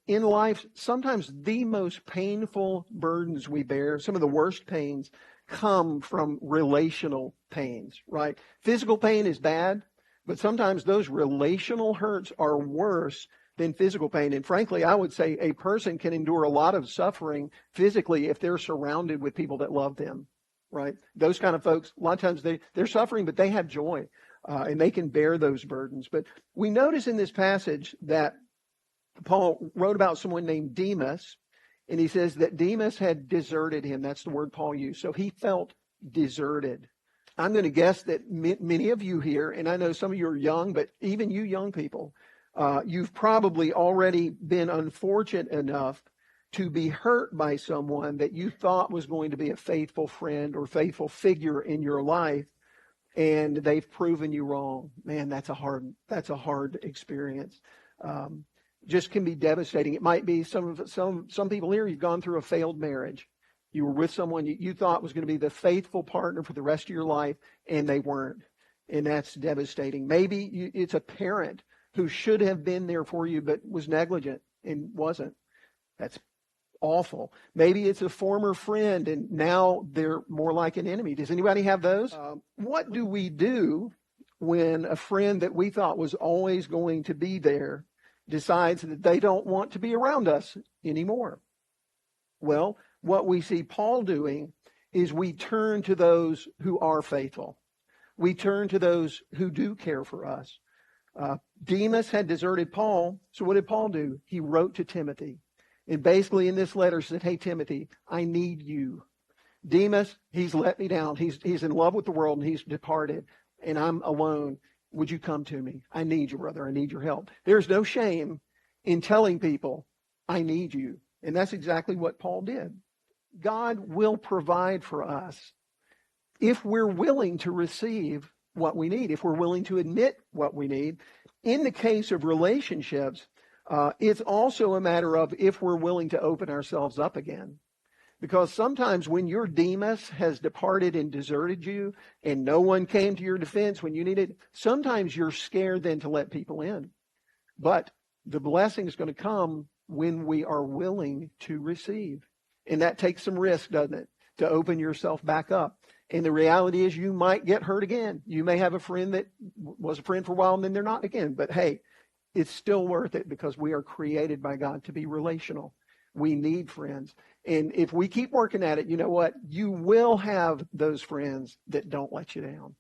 in life, sometimes the most painful burdens we bear, some of the worst pains, come from relational pains, right? Physical pain is bad, but sometimes those relational hurts are worse than physical pain. And frankly, I would say a person can endure a lot of suffering physically if they're surrounded with people that love them, right? Those kind of folks, a lot of times they're suffering, but they have joy, and they can bear those burdens. But we notice in this passage that Paul wrote about someone named Demas, and he says that Demas had deserted him. That's the word Paul used. So he felt deserted. I'm going to guess that many of you here, and I know some of you are young, but even you young people, you've probably already been unfortunate enough to be hurt by someone that you thought was going to be a faithful friend or faithful figure in your life, and they've proven you wrong. Man, that's a hard experience. Just can be devastating. It might be some people here, you've gone through a failed marriage. You were with someone you thought was going to be the faithful partner for the rest of your life, and they weren't. And that's devastating. Maybe it's a parent who should have been there for you but was negligent and wasn't. That's awful. Maybe it's a former friend, and now they're more like an enemy. Does anybody have those? What do we do when a friend that we thought was always going to be there decides that they don't want to be around us anymore? Well, what we see Paul doing is we turn to those who are faithful. We turn to those who do care for us. Demas had deserted Paul, so what did Paul do? He wrote to Timothy. And basically in this letter said, hey, Timothy, I need you. Demas, he's let me down. He's in love with the world and he's departed, and I'm alone. Would you come to me? I need you, brother. I need your help. There's no shame in telling people, I need you. And that's exactly what Paul did. God will provide for us if we're willing to receive what we need, if we're willing to admit what we need. In the case of relationships, it's also a matter of if we're willing to open ourselves up again. Because sometimes when your Demas has departed and deserted you and no one came to your defense when you needed, sometimes you're scared then to let people in. But the blessing is going to come when we are willing to receive. And that takes some risk, doesn't it, to open yourself back up. And the reality is you might get hurt again. You may have a friend that was a friend for a while and then they're not again. But hey, it's still worth it because we are created by God to be relational. We need friends. And if we keep working at it, you know what? You will have those friends that don't let you down.